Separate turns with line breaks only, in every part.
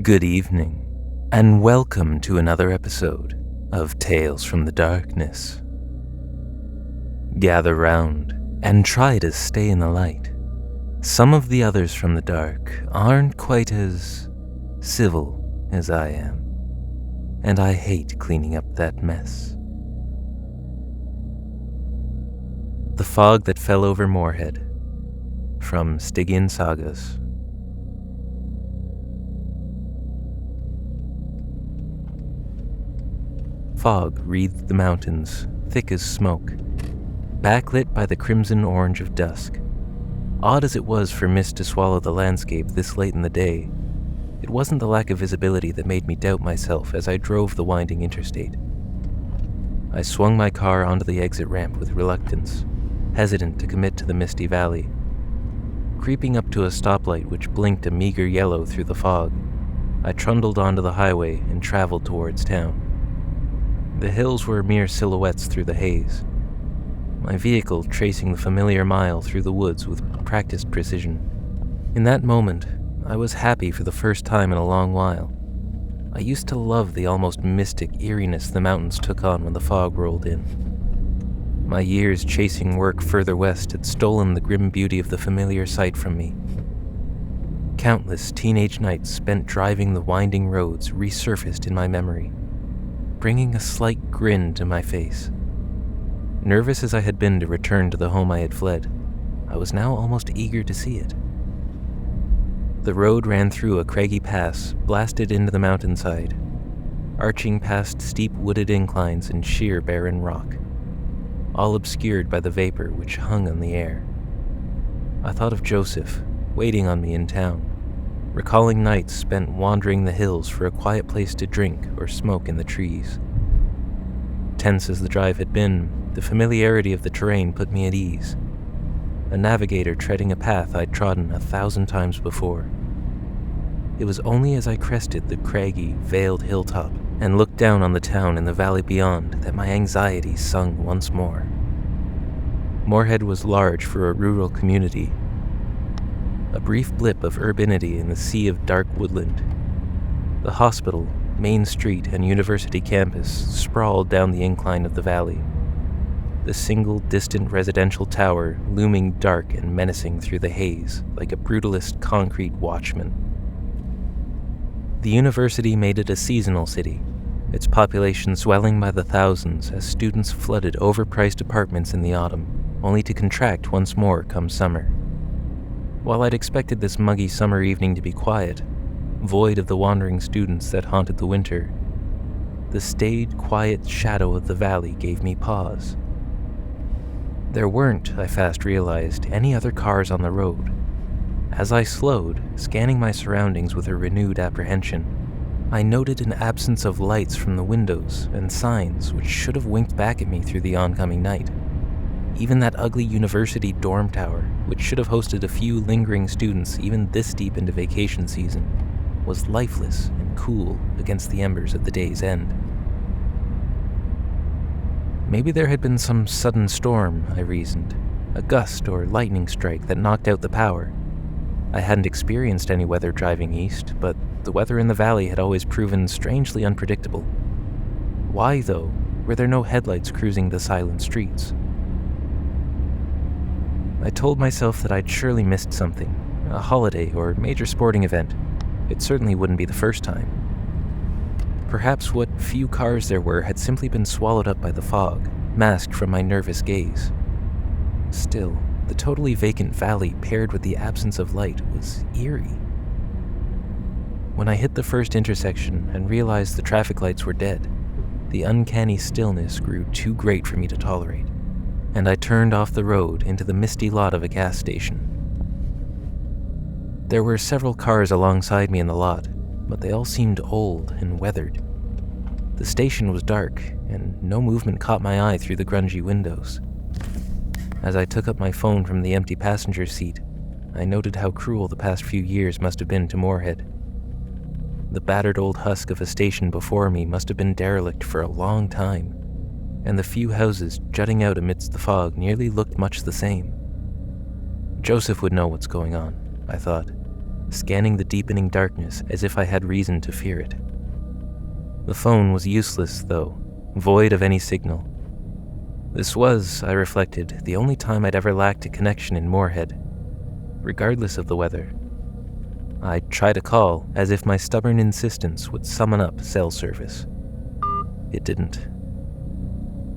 Good evening, and welcome to another episode of Tales from the Darkness. Gather round and try to stay in the light. Some of the others from the dark aren't quite as civil as I am, and I hate cleaning up that mess. The Fog That Fell Over Morehead, from Stygian Sagas. Fog wreathed the mountains, thick as smoke, backlit by the crimson orange of dusk. Odd as it was for mist to swallow the landscape this late in the day, it wasn't the lack of visibility that made me doubt myself as I drove the winding interstate. I swung my car onto the exit ramp with reluctance, hesitant to commit to the misty valley. Creeping up to a stoplight which blinked a meager yellow through the fog, I trundled onto the highway and traveled towards town. The hills were mere silhouettes through the haze, my vehicle tracing the familiar mile through the woods with practiced precision. In that moment, I was happy for the first time in a long while. I used to love the almost mystic eeriness the mountains took on when the fog rolled in. My years chasing work further west had stolen the grim beauty of the familiar sight from me. Countless teenage nights spent driving the winding roads resurfaced in my memory, bringing a slight grin to my face. Nervous as I had been to return to the home I had fled, I was now almost eager to see it. The road ran through a craggy pass, blasted into the mountainside, arching past steep wooded inclines and sheer barren rock, all obscured by the vapor which hung on the air. I thought of Joseph, waiting on me in town, recalling nights spent wandering the hills for a quiet place to drink or smoke in the trees. Tense as the drive had been, the familiarity of the terrain put me at ease, a navigator treading a path I'd trodden 1,000 times before. It was only as I crested the craggy, veiled hilltop and looked down on the town in the valley beyond that my anxiety sung once more. Morehead was large for a rural community, a brief blip of urbanity in the sea of dark woodland. The hospital, main street, and university campus sprawled down the incline of the valley, the single distant residential tower looming dark and menacing through the haze like a brutalist concrete watchman. The university made it a seasonal city, its population swelling by the thousands as students flooded overpriced apartments in the autumn, only to contract once more come summer. While I'd expected this muggy summer evening to be quiet, void of the wandering students that haunted the winter, the staid, quiet shadow of the valley gave me pause. There weren't, I fast realized, any other cars on the road. As I slowed, scanning my surroundings with a renewed apprehension, I noted an absence of lights from the windows and signs which should have winked back at me through the oncoming night. Even that ugly university dorm tower, which should have hosted a few lingering students even this deep into vacation season, was lifeless and cool against the embers of the day's end. Maybe there had been some sudden storm, I reasoned, a gust or lightning strike that knocked out the power. I hadn't experienced any weather driving east, but the weather in the valley had always proven strangely unpredictable. Why, though, were there no headlights cruising the silent streets? I told myself that I'd surely missed something, a holiday or major sporting event. It certainly wouldn't be the first time. Perhaps what few cars there were had simply been swallowed up by the fog, masked from my nervous gaze. Still, the totally vacant valley paired with the absence of light was eerie. When I hit the first intersection and realized the traffic lights were dead, the uncanny stillness grew too great for me to tolerate, and I turned off the road into the misty lot of a gas station. There were several cars alongside me in the lot, but they all seemed old and weathered. The station was dark, and no movement caught my eye through the grungy windows. As I took up my phone from the empty passenger seat, I noted how cruel the past few years must have been to Morehead. The battered old husk of a station before me must have been derelict for a long time, and the few houses jutting out amidst the fog nearly looked much the same. Joseph would know what's going on, I thought. scanning the deepening darkness as if I had reason to fear it. The phone was useless, though, void of any signal. This was, I reflected, the only time I'd ever lacked a connection in Morehead, regardless of the weather. I'd try to call, as if my stubborn insistence would summon up cell service. It didn't.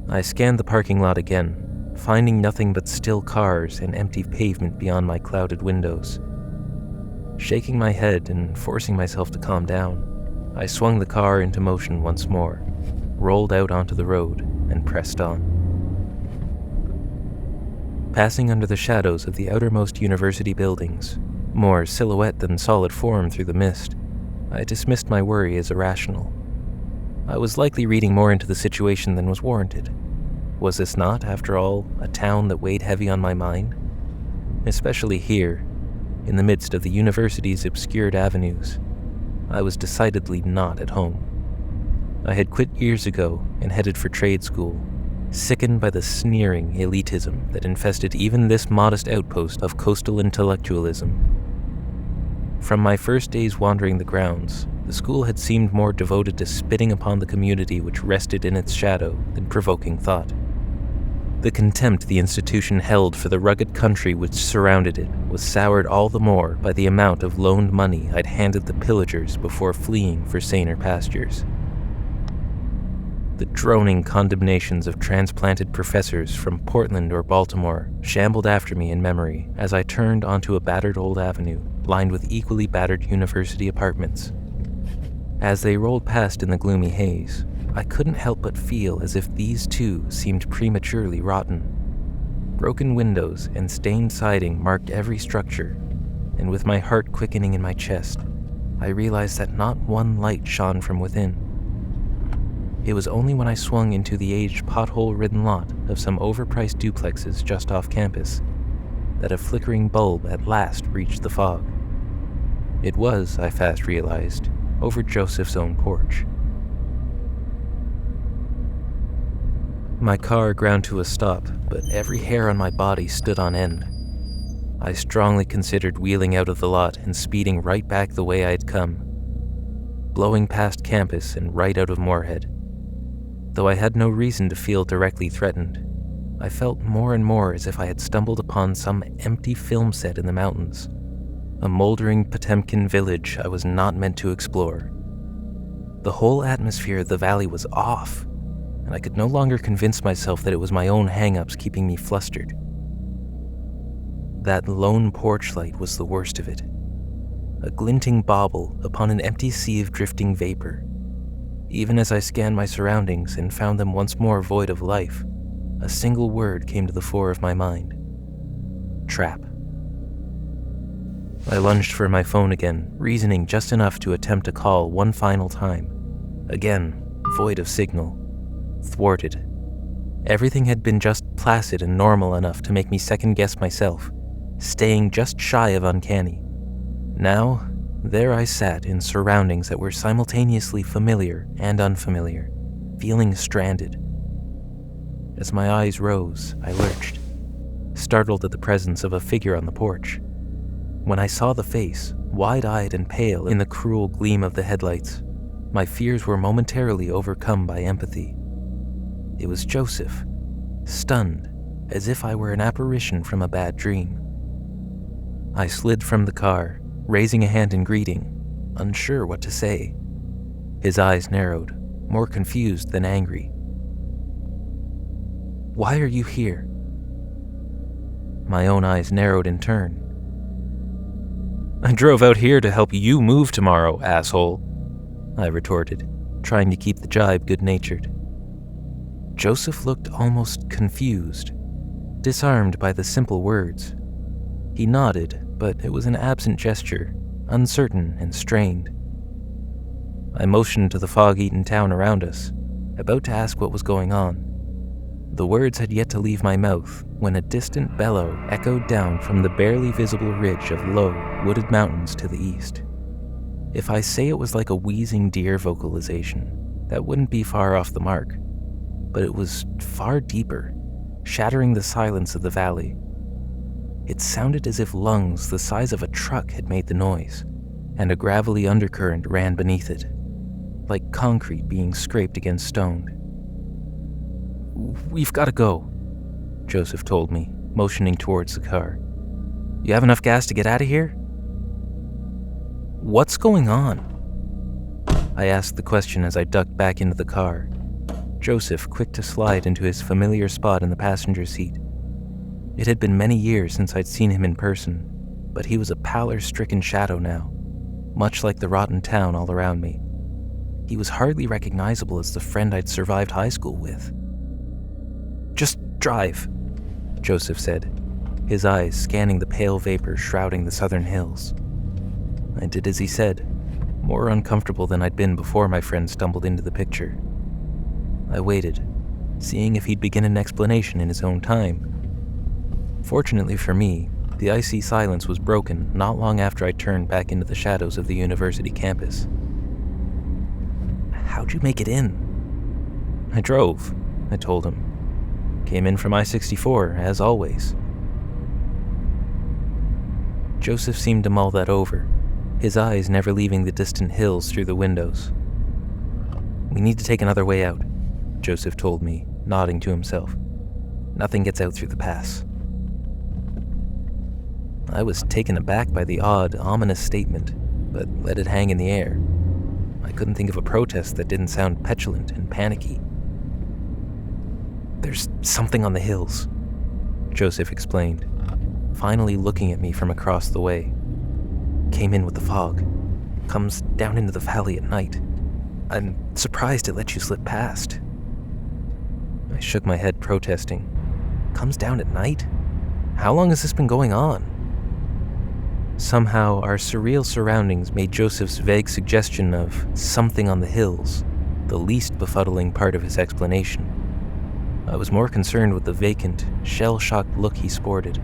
I scanned the parking lot again, finding nothing but still cars and empty pavement beyond my clouded windows. Shaking my head and forcing myself to calm down, I swung the car into motion once more, rolled out onto the road, and pressed on. Passing under the shadows of the outermost university buildings, more silhouette than solid form through the mist, I dismissed my worry as irrational. I was likely reading more into the situation than was warranted. Was this not, after all, a town that weighed heavy on my mind? Especially here, in the midst of the university's obscured avenues, I was decidedly not at home. I had quit years ago and headed for trade school, sickened by the sneering elitism that infested even this modest outpost of coastal intellectualism. From my first days wandering the grounds, the school had seemed more devoted to spitting upon the community which rested in its shadow than provoking thought. The contempt the institution held for the rugged country which surrounded it was soured all the more by the amount of loaned money I'd handed the pillagers before fleeing for saner pastures. The droning condemnations of transplanted professors from Portland or Baltimore shambled after me in memory as I turned onto a battered old avenue lined with equally battered university apartments. As they rolled past in the gloomy haze, I couldn't help but feel as if these too seemed prematurely rotten. Broken windows and stained siding marked every structure, and with my heart quickening in my chest, I realized that not one light shone from within. It was only when I swung into the aged pothole-ridden lot of some overpriced duplexes just off campus that a flickering bulb at last reached the fog. It was, I fast realized, over Joseph's own porch. My car ground to a stop, but every hair on my body stood on end. I strongly considered wheeling out of the lot and speeding right back the way I'd come, blowing past campus and right out of Morehead. Though I had no reason to feel directly threatened, I felt more and more as if I had stumbled upon some empty film set in the mountains, a moldering Potemkin village I was not meant to explore. The whole atmosphere of the valley was off, and I could no longer convince myself that it was my own hang-ups keeping me flustered. That lone porch light was the worst of it, a glinting bauble upon an empty sea of drifting vapor. Even as I scanned my surroundings and found them once more void of life, a single word came to the fore of my mind: trap. I lunged for my phone again, reasoning just enough to attempt to call one final time. Again, void of signal. Thwarted. Everything had been just placid and normal enough to make me second-guess myself, staying just shy of uncanny. Now, there I sat in surroundings that were simultaneously familiar and unfamiliar, feeling stranded. As my eyes rose, I lurched, startled at the presence of a figure on the porch. When I saw the face, wide-eyed and pale in the cruel gleam of the headlights, my fears were momentarily overcome by empathy. It was Joseph, stunned, as if I were an apparition from a bad dream. I slid from the car, raising a hand in greeting, unsure what to say. His eyes narrowed, more confused than angry. "Why are you here?" My own eyes narrowed in turn. "I drove out here to help you move tomorrow, asshole," I retorted, trying to keep the jibe good-natured. Joseph looked almost confused, disarmed by the simple words. He nodded, but it was an absent gesture, uncertain and strained. I motioned to the fog-eaten town around us, about to ask what was going on. The words had yet to leave my mouth when a distant bellow echoed down from the barely visible ridge of low, wooded mountains to the east. If I say it was like a wheezing deer vocalization, that wouldn't be far off the mark, but it was far deeper, shattering the silence of the valley. It sounded as if lungs the size of a truck had made the noise, and a gravelly undercurrent ran beneath it, like concrete being scraped against stone. "We've got to go," Joseph told me, motioning towards the car. "You have enough gas to get out of here?" "What's going on?" I asked the question as I ducked back into the car, Joseph quick to slide into his familiar spot in the passenger seat. It had been many years since I'd seen him in person, but he was a pallor-stricken shadow now, much like the rotten town all around me. He was hardly recognizable as the friend I'd survived high school with. "Just drive," Joseph said, his eyes scanning the pale vapor shrouding the southern hills. I did as he said, more uncomfortable than I'd been before my friend stumbled into the picture. I waited, seeing if he'd begin an explanation in his own time. Fortunately for me, the icy silence was broken not long after I turned back into the shadows of the university campus. "How'd you make it in?" "I drove," I told him. "Came in from I-64, as always." Joseph seemed to mull that over, his eyes never leaving the distant hills through the windows. "We need to take another way out," Joseph told me, nodding to himself. "Nothing gets out through the pass." I was taken aback by the odd, ominous statement, but let it hang in the air. I couldn't think of a protest that didn't sound petulant and panicky. "There's something on the hills," Joseph explained, finally looking at me from across the way. "Came in with the fog. Comes down into the valley at night. I'm surprised it let you slip past." I shook my head, protesting. "Comes down at night? How long has this been going on?" Somehow, our surreal surroundings made Joseph's vague suggestion of something on the hills the least befuddling part of his explanation. I was more concerned with the vacant, shell-shocked look he sported.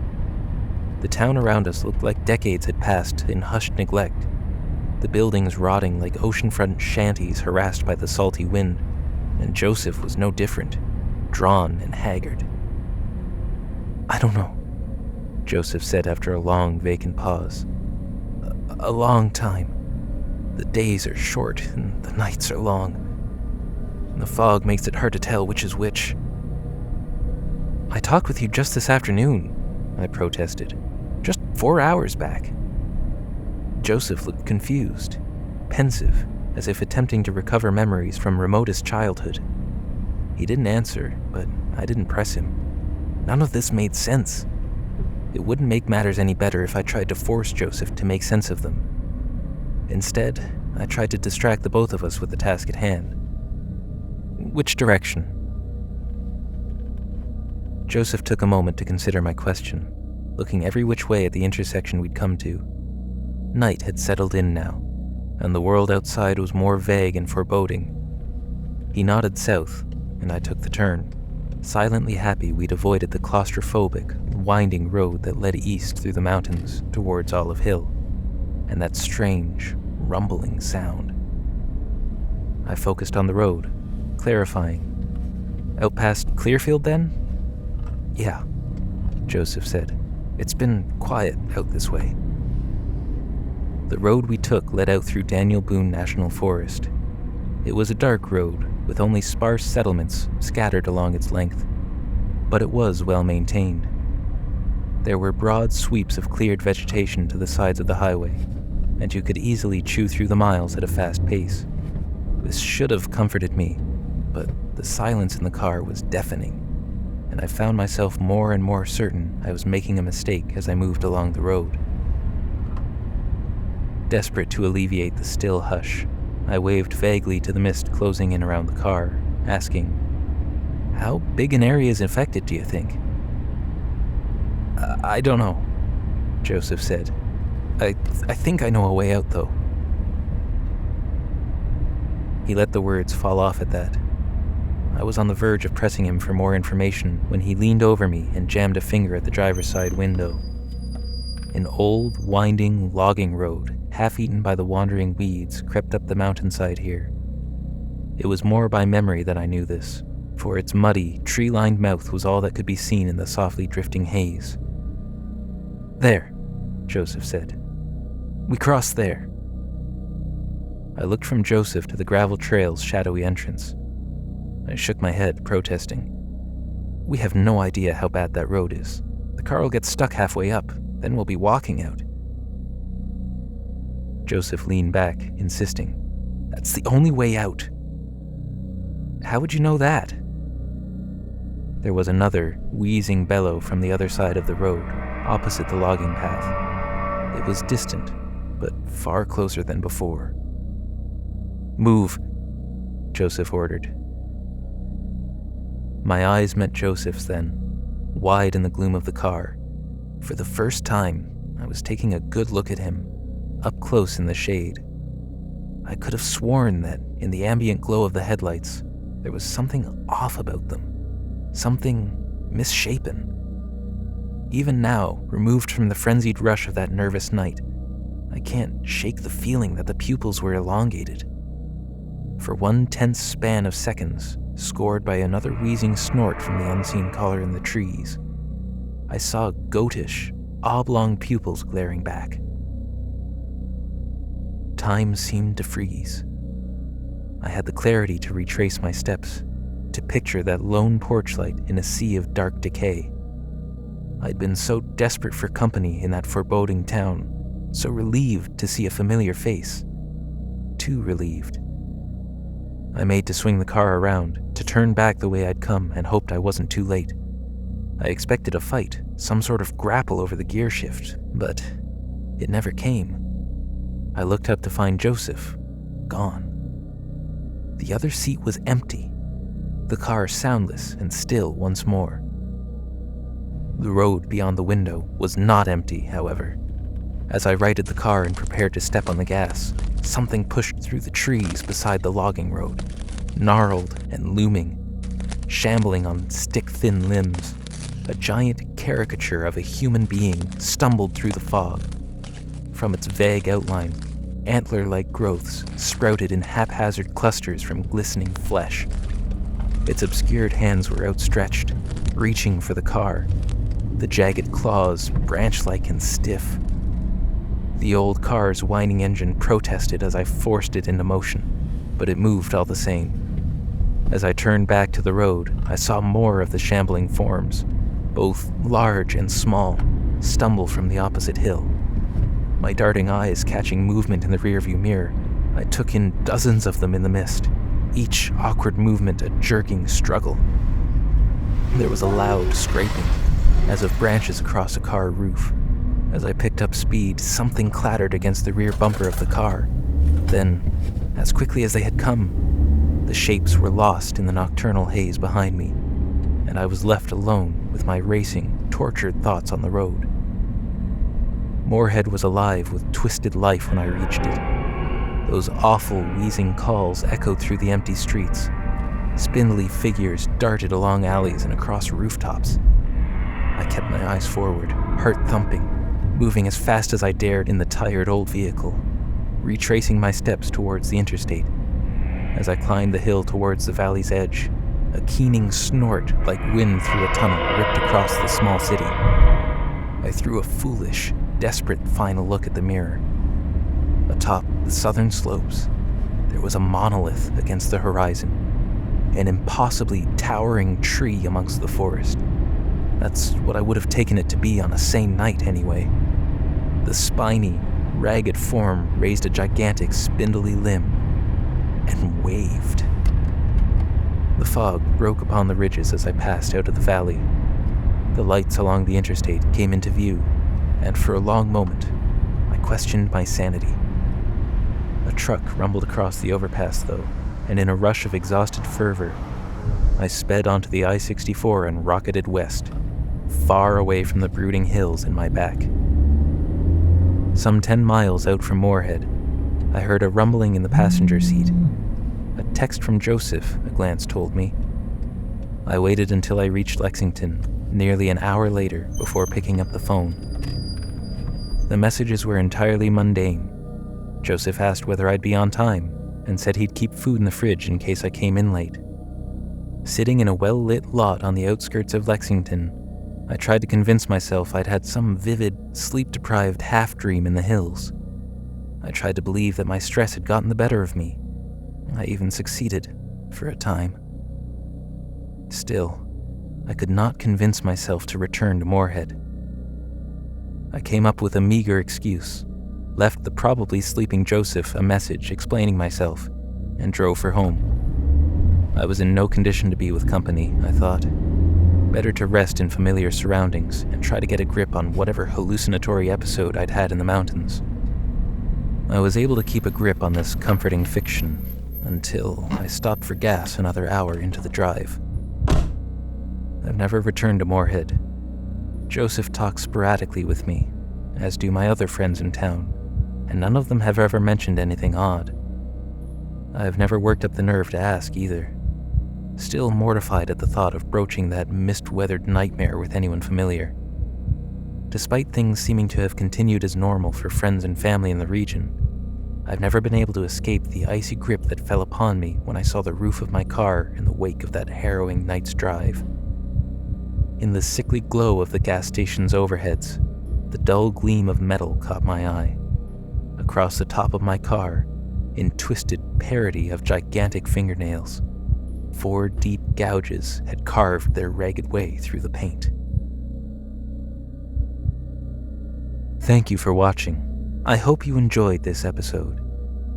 The town around us looked like decades had passed in hushed neglect, the buildings rotting like oceanfront shanties harassed by the salty wind, and Joseph was no different, drawn and haggard. "I don't know," Joseph said after a long, vacant pause. A long time. The days are short and the nights are long. And the fog makes it hard to tell which is which." "I talked with you just this afternoon," I protested. "Just 4 hours back." Joseph looked confused, pensive, as if attempting to recover memories from remotest childhood. He didn't answer, but I didn't press him. None of this made sense. It wouldn't make matters any better if I tried to force Joseph to make sense of them. Instead, I tried to distract the both of us with the task at hand. "Which direction?" Joseph took a moment to consider my question, looking every which way at the intersection we'd come to. Night had settled in now, and the world outside was more vague and foreboding. He nodded south, and I took the turn, silently happy we'd avoided the claustrophobic, winding road that led east through the mountains towards Olive Hill, and that strange, rumbling sound. I focused on the road, clarifying. "Out past Clearfield, then?" "Yeah," Joseph said. "It's been quiet out this way." The road we took led out through Daniel Boone National Forest. It was a dark road, with only sparse settlements scattered along its length, but it was well maintained. There were broad sweeps of cleared vegetation to the sides of the highway, and you could easily chew through the miles at a fast pace. This should have comforted me, but the silence in the car was deafening, and I found myself more and more certain I was making a mistake as I moved along the road. Desperate to alleviate the still hush, I waved vaguely to the mist closing in around the car, asking, "How big an area is infected, do you think?" I don't know," Joseph said. I think I know a way out, though." He let the words fall off at that. I was on the verge of pressing him for more information when he leaned over me and jammed a finger at the driver's side window. An old, winding logging road, half-eaten by the wandering weeds, crept up the mountainside here. It was more by memory that I knew this, for its muddy, tree-lined mouth was all that could be seen in the softly drifting haze. There, Joseph said. We cross there. I looked from Joseph to the gravel trail's shadowy entrance. I shook my head, protesting. We have no idea how bad that road is. The car will get stuck halfway up, then we'll be walking out. Joseph leaned back, insisting. That's the only way out. How would you know that? There was another wheezing bellow from the other side of the road, opposite the logging path. It was distant, but far closer than before. Move, Joseph ordered. My eyes met Joseph's then, wide in the gloom of the car. For the first time, I was taking a good look at him, up close in the shade. I could have sworn that, in the ambient glow of the headlights, there was something off about them, something misshapen. Even now, removed from the frenzied rush of that nervous night, I can't shake the feeling that the pupils were elongated. For one tense span of seconds, scored by another wheezing snort from the unseen caller in the trees, I saw goatish, oblong pupils glaring back. Time seemed to freeze. I had the clarity to retrace my steps, to picture that lone porch light in a sea of dark decay. I'd been so desperate for company in that foreboding town, so relieved to see a familiar face. Too relieved. I made to swing the car around, to turn back the way I'd come, and hoped I wasn't too late. I expected a fight, some sort of grapple over the gear shift, but it never came. I looked up to find Joseph, gone. The other seat was empty, the car soundless and still once more. The road beyond the window was not empty, however. As I righted the car and prepared to step on the gas, something pushed through the trees beside the logging road, gnarled and looming, shambling on stick-thin limbs. A giant caricature of a human being stumbled through the fog. From its vague outline, antler-like growths sprouted in haphazard clusters from glistening flesh. Its obscured hands were outstretched, reaching for the car, the jagged claws branch-like and stiff. The old car's whining engine protested as I forced it into motion, but it moved all the same. As I turned back to the road, I saw more of the shambling forms, both large and small, stumble from the opposite hill. My darting eyes catching movement in the rearview mirror, I took in dozens of them in the mist, each awkward movement a jerking struggle. There was a loud scraping, as of branches across a car roof. As I picked up speed, something clattered against the rear bumper of the car. Then, as quickly as they had come, the shapes were lost in the nocturnal haze behind me, and I was left alone with my racing, tortured thoughts on the road. Morehead was alive with twisted life when I reached it. Those awful, wheezing calls echoed through the empty streets. Spindly figures darted along alleys and across rooftops. I kept my eyes forward, heart thumping, moving as fast as I dared in the tired old vehicle, retracing my steps towards the interstate. As I climbed the hill towards the valley's edge, a keening snort like wind through a tunnel ripped across the small city. I threw a foolish, desperate final look at the mirror. Atop the southern slopes, there was a monolith against the horizon, an impossibly towering tree amongst the forest. That's what I would have taken it to be on a sane night, anyway. The spiny, ragged form raised a gigantic, spindly limb and waved. The fog broke upon the ridges as I passed out of the valley. The lights along the interstate came into view, and for a long moment, I questioned my sanity. A truck rumbled across the overpass, though, and in a rush of exhausted fervor, I sped onto the I-64 and rocketed west, far away from the brooding hills in my back. Some 10 miles out from Morehead, I heard a rumbling in the passenger seat. A text from Joseph, a glance told me. I waited until I reached Lexington, nearly an hour later, before picking up the phone. The messages were entirely mundane. Joseph asked whether I'd be on time, and said he'd keep food in the fridge in case I came in late. Sitting in a well-lit lot on the outskirts of Lexington, I tried to convince myself I'd had some vivid, sleep-deprived half-dream in the hills. I tried to believe that my stress had gotten the better of me. I even succeeded, for a time. Still, I could not convince myself to return to Morehead. I came up with a meager excuse, left the probably sleeping Joseph a message explaining myself, and drove for home. I was in no condition to be with company, I thought. Better to rest in familiar surroundings and try to get a grip on whatever hallucinatory episode I'd had in the mountains. I was able to keep a grip on this comforting fiction until I stopped for gas another hour into the drive. I've never returned to Morehead. Joseph talks sporadically with me, as do my other friends in town, and none of them have ever mentioned anything odd. I've never worked up the nerve to ask either, still mortified at the thought of broaching that mist-weathered nightmare with anyone familiar. Despite things seeming to have continued as normal for friends and family in the region, I've never been able to escape the icy grip that fell upon me when I saw the roof of my car in the wake of that harrowing night's drive. In the sickly glow of the gas station's overheads, the dull gleam of metal caught my eye. Across the top of my car, in twisted parody of gigantic fingernails, 4 deep gouges had carved their ragged way through the paint. Thank you for watching. I hope you enjoyed this episode.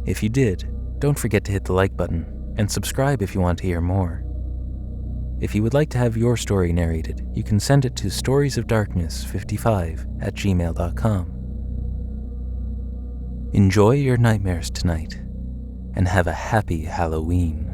If you did, don't forget to hit the like button and subscribe if you want to hear more. If you would like to have your story narrated, you can send it to storiesofdarkness55@gmail.com. Enjoy your nightmares tonight, and have a happy Halloween.